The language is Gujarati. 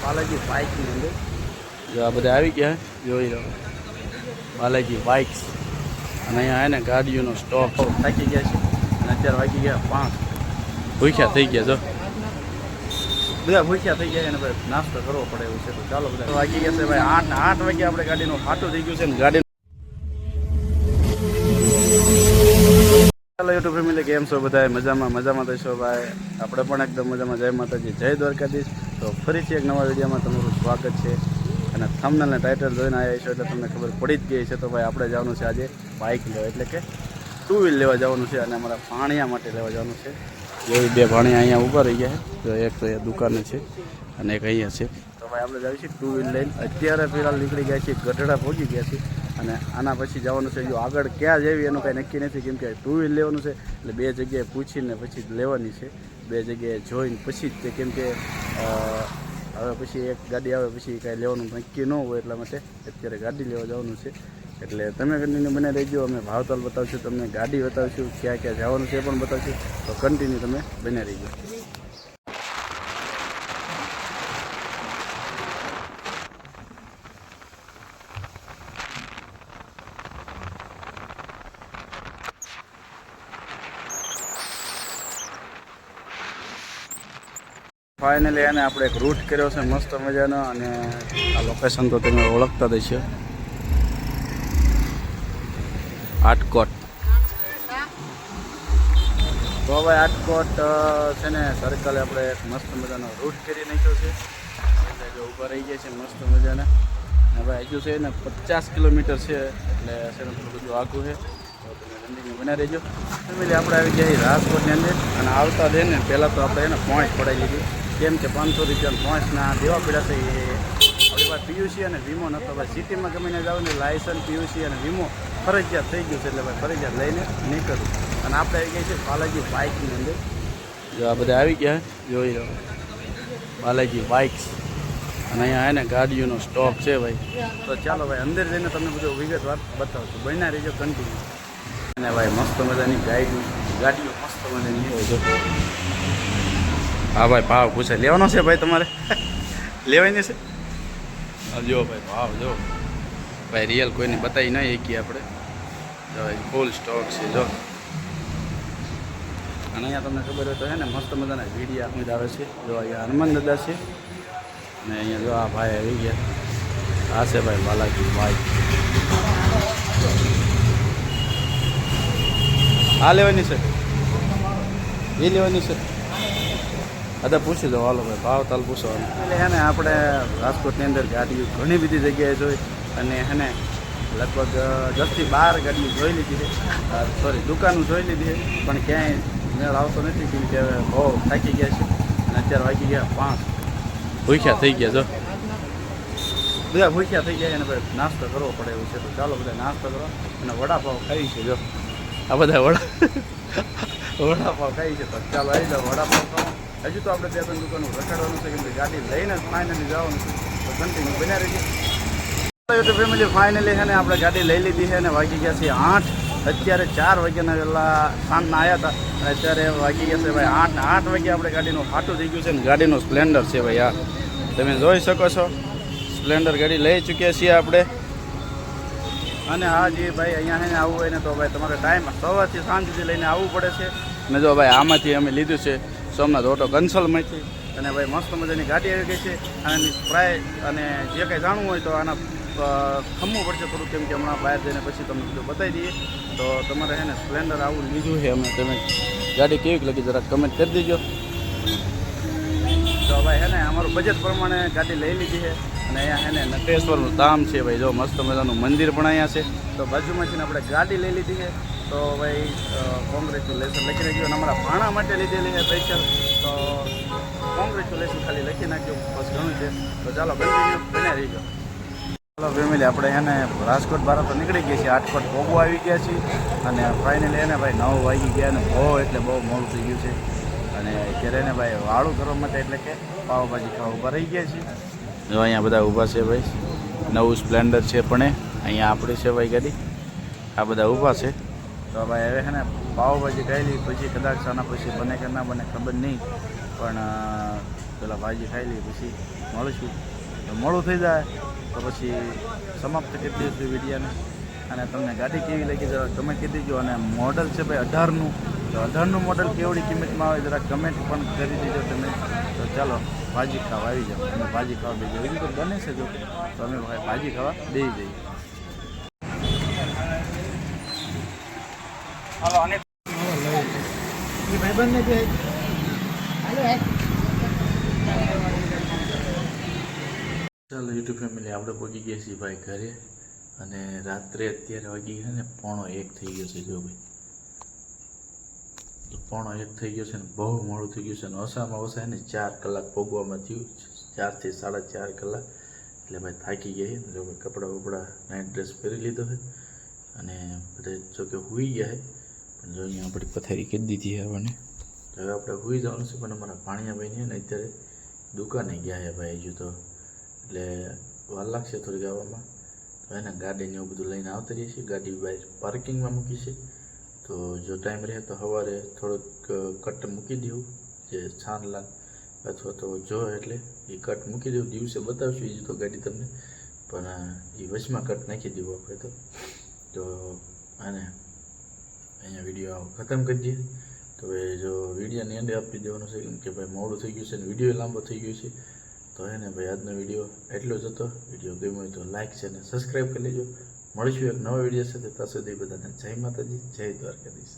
બાલાજી બાઇકની અંદર. જો આ બધા આવી ગયા જોઈ લો બાલાજી બાઇક્સ. અને અહીંયા હે ને ગાડીઓનો સ્ટોક થાકી ગયા છે. અને અત્યારે વાગી ગયા 5. ભૂખ્યા થઈ ગયા જો બધા ભૂખ્યા થઈ ગયા. અને ભાઈ નાસ્તો કરવો પડે એવું છે. તો ચાલો બધા વાગી ગયા છે ભાઈ 8 વાગે આપણે ગાડીનું ફાટું થઈ ગયું છે. ને ગાડી ચાલો યુટ્યુબ ફેમિલી કેમ છો બધા? મજામાં થશો ભાઈ. આપણે પણ એકદમ મજામાં. જય માતાજી, જય દ્વારકાધીશ. તો ફરીથી એક નવા વિડીયોમાં તમારું સ્વાગત છે. અને થંબનેલ ને ટાઇટલ જોઈને આવ્યા છો એટલે તમને ખબર પડી જ ગઈ છે. તો ભાઈ આપણે જવાનું છે આજે બાઇક લેવા, એટલે કે 2 વ્હીલ લેવા જવાનું છે. અને અમારા ભાણિયા માટે લેવા જવાનું છે. એવી 2 ભાણિયા અહીંયા ઊભા રહી ગયા છે. તો એક તો એ દુકાને છે અને એક અહીંયા છે. તો ભાઈ આપણે જઈએ છીએ 2 વ્હીલ લઈને. અત્યારે ફિલહાલ નીકળી ગયા છીએ, ગઢડા પહોંચી ગયા છીએ. અને આના પછી જવાનું છે. જો આગળ ક્યાં જેવી એનું કાંઈ નક્કી નથી, કેમ કે 2 વ્હીલ લેવાનું છે. એટલે 2 જગ્યાએ પૂછીને પછી લેવાની છે. 2 જગ્યાએ જોઈને પછી જ તે, કેમ કે હવે પછી એક ગાડી આવે પછી કાંઈ લેવાનું નક્કી ન હોય. એટલા માટે અત્યારે ગાડી લેવા જવાનું છે. એટલે તમે કન્ટિન્યુ બને રહેજો. અમે ભાવતાલ બતાવશું, તમને ગાડી બતાવશું, ક્યાં ક્યાં જવાનું છે એ પણ બતાવશું. તો કન્ટિન્યુ તમે બને રહેજો. ફાઇનલી એને આપણે એક રૂટ કર્યો છે મસ્ત મજાનો. અને આ લોકેશન તો તમે ઓળખતા દઈશો, આટકોટ. તો હવે આટકોટ છે ને સર્કલ આપણે એક મસ્ત મજાનો રૂટ કરી નાખ્યો છે. એટલે જો ઊભા રહી ગયા છે મસ્ત મજાના. અને ભાઈ હજુ છે ને 50 કિલોમીટર છે. એટલે છે ને થોડું બધું આખું છે. તો તમે કન્ટિન્યુ બના રહેજો. ફેમિલી આપણે આવી ગયા રાજકોટની અંદર. અને આવતા દે ને પહેલાં તો આપણે એને પોઈન્ટ પડાવી લીધી, કેમ કે 500 રૂપિયા પોઈન્ટના દેવા પડ્યા છે. એ આપણી પાસે પીયુસી અને વીમો નહોતો. ભાઈ સિટીમાં ગમીને જાવ ને લાયસન્સ, પીયુસી અને વીમો ફરજિયાત થઈ ગયું છે. એટલે ભાઈ ફરજિયાત લઈને નીકળવું. અને આપણે આવી ગયા છે બાલાજી બાઇકની અંદર. જો આ બધા આવી ગયા જોઈ લો બાલાજી બાઇક્સ. અને અહીંયા હે ને ગાડીઓનો સ્ટોક છે ભાઈ. તો ચાલો ભાઈ અંદર જઈને તમને બધું વિગતવાર બતાવશું. બન્યા રહીજો કન્ટિન્યુ. અને ભાઈ મસ્ત મજાની ગાડીઓ મસ્ત મજાની હોય જો. હા ભાઈ ભાવ પૂછે લેવાનો છે ભાઈ તમારે? લેવાની છે? જો ભાઈ ભાવ જો ભાઈ રિયલ કોઈને બતાવી નહીં એકીએ આપણે. જો ફૂલ સ્ટોક છે જો. અને અહીંયા તમને ખબર હોય તો હે ને મસ્ત મજાના વીડિયા અમિત આવે છે. જો અહીંયા હનુમાન દાદા છે. અને અહીંયા જો આ ભાઈ આવી ગયા. આ છે ભાઈ બાલાજી ભાઈ. આ લેવાની છે? એ લેવાની છે? અદા પૂછી દો હાલો ભાઈ, ભાવ તાલ પૂછવાનું. એટલે હે ને આપણે રાજકોટની અંદર ગાડીઓ ઘણી બધી જગ્યાએ જોઈ. અને હે ને લગભગ 10 થી 12 ગાડીઓ જોઈ લીધી છે. સોરી, દુકાનો જોઈ લીધી છે. પણ ક્યાંય મેળ આવતો નથી, કેમ કે બહુ થાકી ગયા છે. અને અત્યારે વાગી ગયા 5. ભૂખ્યા થઈ ગયા જો બધા ભૂખ્યા થઈ ગયા. અને ભાઈ નાસ્તો કરવો પડે એવું છે. તો ચાલો બધા નાસ્તો કરો. અને વડાપાવ ખાઈ છે જો આ બધા વડાપાવ ખાઈ છે. તો ચાલો આવી જાઓ વડાપાવ ખાઓ. હજુ તો આપણે 2-3 દુકાનો રખડવાનું છે, કેમ કે ગાડી લઈને જ ફાઇનલી જવાનું છે. તો કન્ટિન્યુ બન્યા રહીએ. યુટ્યુબ ફેમિલી ફાઇનલી છે ને આપણે ગાડી લઈ લીધી છે. અને વાગી ગયા છે 8. અત્યારે 4 વાગ્યાના વહેલા સાંજના આવ્યા હતા. અને અત્યારે વાગી ગયા છે ભાઈ 8 વાગે આપણે ગાડીનું ફાટું થઈ ગયું છે. ને ગાડીનું સ્પ્લેન્ડર છે ભાઈ. આ તમે જોઈ શકો છો સ્પ્લેન્ડર ગાડી લઈ ચૂક્યા છીએ આપણે. અને હા જી ભાઈ અહીંયા છે ને આવવું હોય ને તો ભાઈ તમારે ટાઈમ સવારથી સાંજ સુધી લઈને આવવું પડે છે. અને જો ભાઈ આમાંથી અમે લીધું છે સોમનાથ ઓટો કન્સલ્ટમાંથી. અને ભાઈ મસ્ત મજાની ગાડી આવી ગઈ છે. અને પ્રાઇસ અને જે કંઈ જાણવું હોય તો આના ખમવું પડશે થોડું, કેમ કે હમણાં બહાર જઈને પછી તમને બધું બતાવી દઈએ. તો તમારે છે ને સ્પ્લેન્ડર આવું લીધું છે અમે. તમે ગાડી કેવી લાગી જરાક કમેન્ટ કરી દેજો. તો ભાઈ છે ને અમારું બજેટ પ્રમાણે ગાડી લઈ લીધી છે. અને અહીંયા છે ને નટેશ્વરનું ધામ છે ભાઈ. જો મસ્ત મજાનું મંદિર પણ અહીંયા છે. તો બાજુમાંથી આપણે ગાડી લઈ લીધી છે. તો ભાઈ કોંગ્રેચ્યુલેશન લખી નાખ્યું. અને અમારા ભાણા માટે લીધેલી છે સ્પેશિયલ. તો કોંગ્રેચ્યુલેશન ખાલી લખી નાખ્યું, બસ ઘણું છે. તો ચાલો કન્ટિન્યુ બન્યા રહીજો. ચાલો ફેમિલી આપણે એને રાજકોટ બહાર તો નીકળી ગયા છીએ. આટકોટ ભોગવો આવી ગયા છીએ. અને ફાઇનલી એને ભાઈ 9 વાગી ગયા. અને બહુ એટલે બહુ મોડું થઈ ગયું છે. અને અત્યારે એને ભાઈ વાળું કરવા માટે એટલે કે પાવભાજી ખાવા ઊભા રહી ગયા છીએ. જો અહીંયા બધા ઊભા છે ભાઈ. નવું સ્પ્લેન્ડર છે પણ અહીંયા આપણી છે ભાઈ ગાડી. આ બધા ઊભા છે. તો ભાઈ હવે છે ને પાવભાજી ખાઈ પછી કદાચ આના પછી બને કે ના બને ખબર નહીં. પણ પહેલાં ભાજી ખાઈ લઈએ પછી મળીશું. તો મોડું થઈ જાય તો પછી સમાપ્ત કરી દઈશું વિડીયોને. અને તમને ગાડી કેવી લાગી જરા તમે કહી દેજો. અને મોડલ છે ભાઈ 18નું, તો 18નું મોડલ કેવડી કિંમતમાં આવે જરા કમેન્ટ પણ કરી દેજો તમે. તો ચાલો ભાજી ખાવા આવી જાઓ, અમે ભાજી ખાવા બેસી જાઓ. એવી તો બને છે જો, તો અમે ભાઈ ભાજી ખાવા બેસી જઈએ. હાલો અને ભાઈબંધને બી ચાલો યુટ્યુબ ફેમિલી આપણે પહોંચી ગયા છીએ ભાઈ ઘરે. અને રાત્રે અત્યારે વાગી છે ને 1:30 થઈ ગયો છે. જો ભાઈ તો 1:30 થઈ ગયો છે ને બહુ મોડું થઈ ગયું છે. અને ઓછામાં ઓછા ને 4 કલાક પગવામાં થયું, 4 થી 4.5 કલાક. એટલે ભાઈ થાકી ગયા છે. જો ભાઈ કપડાં બપડા નાઇટ ડ્રેસ પહેરી લીધો છે અને બધે જો કે સૂઈ ગયા છે. પણ જો અહીંયા આપણી પથારી કરી દીધી છે આપણને. તો હવે આપણે સૂઈ જવાનું છે. પણ અમારા ભાણિયાભાઈ છે ને અત્યારે દુકાને ગયા છે ભાઈ હજુ તો, એટલે વાર લાગશે થોડીક આવવામાં. તો એને ગાડીને એવું બધું લઈને આવતા રહીએ છીએ. ગાડી બહાર પાર્કિંગમાં મૂકી છે. તો જો ટાઈમ રહે તો સવારે થોડુંક કટ મૂકી દઉં, જે છાનલાન અથવા તો જો એટલે એ કટ મૂકી દઉં. દિવસે બતાવશું એ તો ગાડી તમને, પણ એ વચમાં કટ નાખી દઉં આપણે. તો આને અહીંયા વિડીયો ખતમ કરી દઈએ. તો એ જો વિડીયોની એન્ડ આપી દેવાનું છે, કેમ કે ભાઈ મોડું થઈ ગયું છે અને વિડીયો લાંબો થઈ ગયો છે. તો એને ભાઈ આજનો વિડીયો એટલો જ હતો. વિડીયો ગમ્યો હોય તો લાઇક છે અને સબસ્ક્રાઈબ કરી લેજો. મળીશું એક નવા વિડીયો સાથે. ત્યાં સુધી બધાને જય માતાજી, જય દ્વારકાધીશ.